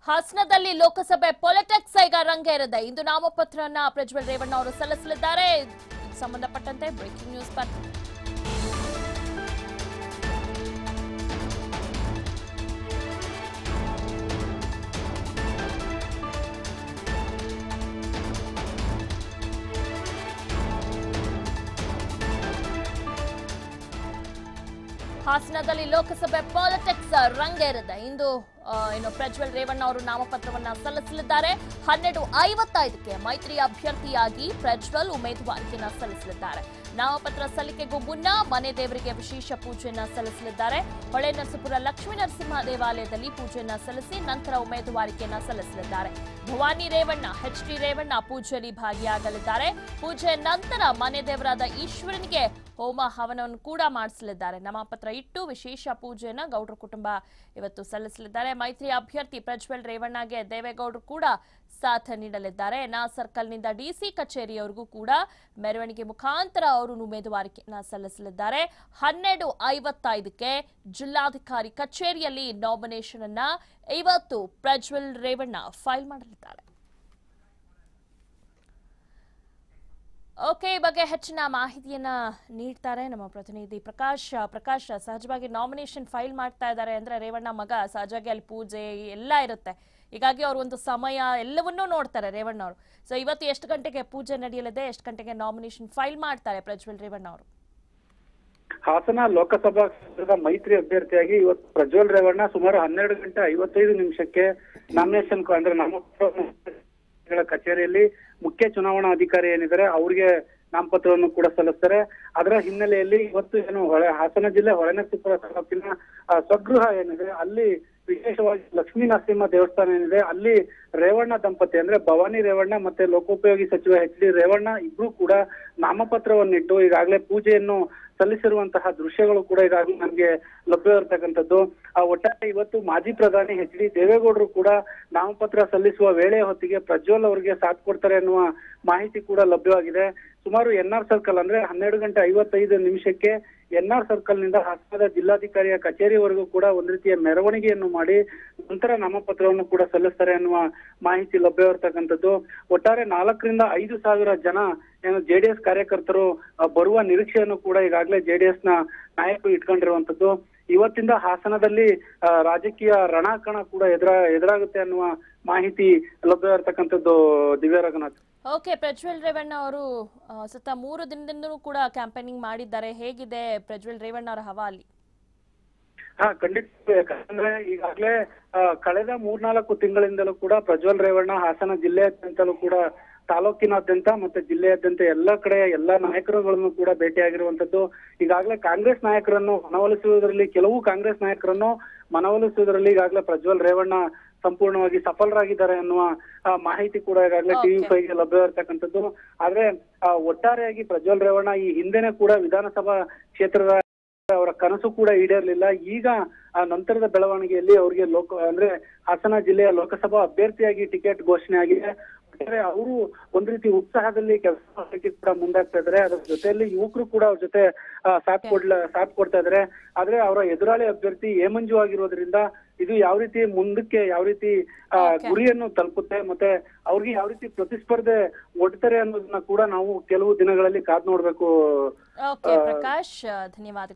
ಹಾಸನದಲ್ಲಿ ಲೋಕಸಭೆ ಪೊಲಿಟಿಕ್ಸ್ ಈಗ ರಂಗೇರಿದೆ. ಇಂದು ನಾಮಪತ್ರನ ಪ್ರಜ್ವಲ್ ರೇವಣ್ಣ ಅವರು ಸಲ್ಲಿಸಲಿದ್ದಾರೆ. ಸಂಬಂಧಪಟ್ಟಂತೆ ಬ್ರೇಕಿಂಗ್ ನ್ಯೂಸ್ ಬರ್ತಿದೆ. ಹಾಸನದಲ್ಲಿ ಲೋಕಸಭೆ ಪಾಲಿಟಿಕ್ಸ್ ರಂಗೇರಿದೆ. ಇಂದು ಪ್ರಜ್ವಲ್ ರೇವಣ್ಣ ಅವರು ನಾಮಪತ್ರವನ್ನ ಸಲ್ಲಿಸಲಿದ್ದಾರೆ. 12:55ಕ್ಕೆ ಮೈತ್ರಿ ಅಭ್ಯರ್ಥಿಯಾಗಿ ಪ್ರಜ್ವಲ್ ಉಮೇದುವಾರಿಕೆಯನ್ನ ಸಲ್ಲಿಸಲಿದ್ದಾರೆ. ನಾಮಪತ್ರ ಸಲ್ಲಿಕೆಗೂ ಮುನ್ನ ಮನೆ ದೇವರಿಗೆ ವಿಶೇಷ ಪೂಜೆಯನ್ನ ಸಲ್ಲಿಸಲಿದ್ದಾರೆ. ಹೊಳೆನರಸೀಪುರ ಲಕ್ಷ್ಮೀ ನರಸಿಂಹ ದೇವಾಲಯದಲ್ಲಿ ಪೂಜೆಯನ್ನ ಸಲ್ಲಿಸಿ ನಂತರ ಉಮೇದುವಾರಿಕೆಯನ್ನ ಸಲ್ಲಿಸಲಿದ್ದಾರೆ. ಭವಾನಿ ರೇವಣ್ಣ, ಎಚ್.ಡಿ. ರೇವಣ್ಣ ಪೂಜೆಯಲ್ಲಿ ಭಾಗಿಯಾಗಲಿದ್ದಾರೆ. ಪೂಜೆ ನಂತರ ಮನೆ ದೇವರಾದ ಈಶ್ವರನಿಗೆ ಹೋಮ ಹವನವನ್ನು ಕೂಡ ಮಾಡಿಸಲಿದ್ದಾರೆ. ನಾಮಪತ್ರ ಇಟ್ಟು ವಿಶೇಷ ಪೂಜೆಯನ್ನ ಗೌಡ್ರ ಕುಟುಂಬ ಇವತ್ತು ಸಲ್ಲಿಸಲಿದ್ದಾರೆ. ಮೈತ್ರಿ ಅಭ್ಯರ್ಥಿ ಪ್ರಜ್ವಲ್ ರೇವಣ್ಣಗೆ ದೇವೇಗೌಡರು ಕೂಡ ಸಾಥ್ ನೀಡಲಿದ್ದಾರೆ. ಸರ್ಕಲ್ನಿಂದ ಡಿಸಿ ಕಚೇರಿಯವರೆಗೂ ಕೂಡ ಮೆರವಣಿಗೆ ಮುಖಾಂತರ ಅವರು ಉಮೇದುವಾರಿಕೆಯನ್ನ ಸಲ್ಲಿಸಲಿದ್ದಾರೆ. 12:55ಕ್ಕೆ ಜಿಲ್ಲಾಧಿಕಾರಿ ಕಚೇರಿಯಲ್ಲಿ ನಾಮಿನೇಷನ್ ಅನ್ನ ಇವತ್ತು ಪ್ರಜ್ವಲ್ ರೇವಣ್ಣ ಫೈಲ್ ಮಾಡಲಿದ್ದಾರೆ. ಓಕೆ, ಈ ಬಗ್ಗೆ ಹೆಚ್ಚಿನ ಮಾಹಿತಿಯನ್ನ ನೀಡ್ತಾರೆ ನಮ್ಮ ಪ್ರತಿನಿಧಿ ಪ್ರಕಾಶ್. ಸಹಜವಾಗಿ ನಾಮಿನೇಷನ್ ಫೈಲ್ ಮಾಡ್ತಾ ಇದ್ದಾರೆ ಅಂದ್ರೆ ರೇವಣ್ಣ ಮಗ, ಸಹಜವಾಗಿ ಅಲ್ಲಿ ಪೂಜೆ ಎಲ್ಲ ಇರುತ್ತೆ. ಹೀಗಾಗಿ ಅವರು ಒಂದು ಸಮಯ ಎಲ್ಲವನ್ನೂ ನೋಡ್ತಾರೆ ರೇವಣ್ಣ ಅವರು. ಸೊ ಇವತ್ತು ಎಷ್ಟು ಗಂಟೆಗೆ ಪೂಜೆ ನಡೆಯಲಿದೆ, ಎಷ್ಟು ಗಂಟೆಗೆ ನಾಮಿನೇಷನ್ ಫೈಲ್ ಮಾಡ್ತಾರೆ ಪ್ರಜ್ವಲ್ ರೇವಣ್ಣ ಅವರು? ಹಾಸನ ಲೋಕಸಭಾ ಕ್ಷೇತ್ರದ ಮೈತ್ರಿ ಅಭ್ಯರ್ಥಿಯಾಗಿ ಇವತ್ತು ಪ್ರಜ್ವಲ್ ರೇವಣ್ಣ ಸುಮಾರು 12:55 ನಾಮಿನೇಷನ್ ಅಂದ್ರೆ ನಾಮಪತ್ರ ಕಚೇರಿಯಲ್ಲಿ ಮುಖ್ಯ ಚುನಾವಣಾ ಅಧಿಕಾರಿ ಏನಿದ್ದಾರೆ ಅವ್ರಿಗೆ ನಾಮಪತ್ರವನ್ನು ಕೂಡ ಸಲ್ಲಿಸ್ತಾರೆ. ಅದರ ಹಿನ್ನೆಲೆಯಲ್ಲಿ ಇವತ್ತು ಹಾಸನ ಜಿಲ್ಲೆ ಹೊಳೆನರಸೀಪುರ ತಾಲೂಕಿನ ಸ್ವಗೃಹ ಏನಿದೆ ಅಲ್ಲಿ ವಿಶೇಷವಾಗಿ ಲಕ್ಷ್ಮೀ ನರಸಿಂಹ ದೇವಸ್ಥಾನ ಏನಿದೆ ಅಲ್ಲಿ ರೇವಣ್ಣ ದಂಪತಿ ಅಂದ್ರೆ ಭವಾನಿ ರೇವಣ್ಣ ಮತ್ತೆ ಲೋಕೋಪಯೋಗಿ ಸಚಿವ ಎಚ್.ಡಿ. ರೇವಣ್ಣ ಇಬ್ರು ಕೂಡ ನಾಮಪತ್ರವನ್ನಿಟ್ಟು ಈಗಾಗಲೇ ಪೂಜೆಯನ್ನು ಸಲ್ಲಿಸಿರುವಂತಹ ದೃಶ್ಯಗಳು ಕೂಡ ಈಗಾಗಲೇ ನಮ್ಗೆ ಲಭ್ಯವಿರತಕ್ಕಂಥದ್ದು. ಒಟ್ಟಾರೆ ಇವತ್ತು ಮಾಜಿ ಪ್ರಧಾನಿ ಎಚ್.ಡಿ. ದೇವೇಗೌಡರು ಕೂಡ ನಾಮಪತ್ರ ಸಲ್ಲಿಸುವ ವೇಳೆ ಹೊತ್ತಿಗೆ ಪ್ರಜ್ವಲ್ ಅವರಿಗೆ ಸಾಥ್ ಕೊಡ್ತಾರೆ ಅನ್ನುವ ಮಾಹಿತಿ ಕೂಡ ಲಭ್ಯವಾಗಿದೆ. ಸುಮಾರು ಎನ್.ಆರ್. ಸರ್ಕಲ್ ಅಂದ್ರೆ 12:55 ಎನ್.ಆರ್. ಸರ್ಕಲ್ ನಿಂದ ಹಾಸನದ ಜಿಲ್ಲಾಧಿಕಾರಿಯ ಕಚೇರಿವರೆಗೂ ಕೂಡ ಒಂದ್ ರೀತಿಯ ಮೆರವಣಿಗೆಯನ್ನು ಮಾಡಿ ನಂತರ ನಾಮಪತ್ರವನ್ನು ಕೂಡ ಸಲ್ಲಿಸ್ತಾರೆ ಅನ್ನುವ ಮಾಹಿತಿ ಲಭ್ಯವಿರತಕ್ಕಂಥದ್ದು. ಒಟ್ಟಾರೆ 4,000-5,000 ಜನ ಏನು ಜೆಡಿಎಸ್ ಕಾರ್ಯಕರ್ತರು ಬರುವ ನಿರೀಕ್ಷೆಯನ್ನು ಕೂಡ ಈಗಾಗಲೇ ಜೆಡಿಎಸ್ ನ ನಾಯಕರು ಇಟ್ಕೊಂಡಿರುವಂತದ್ದು. ಇವತ್ತಿಂದ ಹಾಸನದಲ್ಲಿ ರಾಜಕೀಯ ರಣಕಣ ಕೂಡ ಎದುರಾಗುತ್ತೆ ಅನ್ನುವ ಮಾಹಿತಿ ಲಭ್ಯವಿರತಕ್ಕಂಥದ್ದು. ದಿವ್ಯಾ ರಂಗನಾಥ್. ಓಕೆ, ಪ್ರಜ್ವಲ್ ರೇವಣ್ಣ ಅವರು ಸತ 3 ದಿನದಿಂದಲೂ ಕೂಡ ಕ್ಯಾಂಪೇನಿಂಗ್ ಮಾಡಿದ್ದಾರೆ. ಹೇಗಿದೆ ಪ್ರಜ್ವಲ್ ರೇವಣ್ಣ ಅವರ ಹವಾ ಅಲ್ಲಿ? ಖಂಡಿತ. ಯಾಕಂದ್ರೆ ಈಗಾಗಲೇ ಕಳೆದ 3-4 ತಿಂಗಳಿಂದಲೂ ಕೂಡ ಪ್ರಜ್ವಲ್ ರೇವಣ್ಣ ಹಾಸನ ಜಿಲ್ಲೆಯಾದ್ಯಂತಲೂ ಕೂಡ ತಾಲೂಕಿನಾದ್ಯಂತ ಮತ್ತೆ ಜಿಲ್ಲೆಯಾದ್ಯಂತ ಎಲ್ಲ ಕಡೆ ಎಲ್ಲಾ ನಾಯಕರುಗಳನ್ನು ಕೂಡ ಭೇಟಿಯಾಗಿರುವಂತದ್ದು. ಈಗಾಗಲೇ ಕಾಂಗ್ರೆಸ್ ನಾಯಕರನ್ನು ಮನವೊಲಿಸುವುದರಲ್ಲಿ ಕೆಲವು ಕಾಂಗ್ರೆಸ್ ನಾಯಕರನ್ನು ಮನವೊಲಿಸುವುದರಲ್ಲಿ ಈಗಾಗಲೇ ಪ್ರಜ್ವಲ್ ರೇವಣ್ಣ ಸಂಪೂರ್ಣವಾಗಿ ಸಫಲರಾಗಿದ್ದಾರೆ ಅನ್ನುವ ಮಾಹಿತಿ ಕೂಡ ಈಗಾಗಲೇ TV5 ಲಭ್ಯವಿರತಕ್ಕಂಥದ್ದು. ಆದ್ರೆ ಒಟ್ಟಾರೆಯಾಗಿ ಪ್ರಜ್ವಲ್ ರೇವಣ್ಣ ಈ ಹಿಂದೆನೆ ಕೂಡ ವಿಧಾನಸಭಾ ಕ್ಷೇತ್ರದ ಅವರ ಕನಸು ಕೂಡ ಈಡೇರಲಿಲ್ಲ. ಈಗ ನಂತರದ ಬೆಳವಣಿಗೆಯಲ್ಲಿ ಅವರಿಗೆ ಅಂದ್ರೆ ಹಾಸನ ಜಿಲ್ಲೆಯ ಲೋಕಸಭಾ ಅಭ್ಯರ್ಥಿಯಾಗಿ ಟಿಕೆಟ್ ಘೋಷಣೆ ಆಗಿದೆ. ಅವರು ಒಂದ್ ರೀತಿ ಉತ್ಸಾಹದಲ್ಲಿ ಕೆಲಸ ಮಾಡಲಿಕ್ಕೆ ಕೂಡ ಮುಂದಾಗ್ತಾ ಇದ್ದಾರೆ. ಅದರ ಜೊತೆಯಲ್ಲಿ ಯುವಕರು ಕೂಡ ಅವ್ರ ಜೊತೆ ಸಾಥ್ ಕೊಡ್ತಾ ಇದ್ದಾರೆ. ಆದ್ರೆ ಅವರ ಎದುರಾಳಿ ಅಭ್ಯರ್ಥಿ ಏಮಂಜು ಆಗಿರೋದ್ರಿಂದ ಇದು ಯಾವ ರೀತಿ ಮುಂದಕ್ಕೆ ಯಾವ ರೀತಿ ಗುರಿಯನ್ನು ತಲುಪುತ್ತೆ ಮತ್ತೆ ಅವ್ರಿಗೆ ಯಾವ ರೀತಿ ಪ್ರತಿಸ್ಪರ್ಧೆ ಒಡ್ತಾರೆ ಅನ್ನೋದನ್ನ ಕೂಡ ನಾವು ಕೆಲವು ದಿನಗಳಲ್ಲಿ ಕಾದ್ ನೋಡ್ಬೇಕು. ಪ್ರಕಾಶ್, ಧನ್ಯವಾದಗಳು.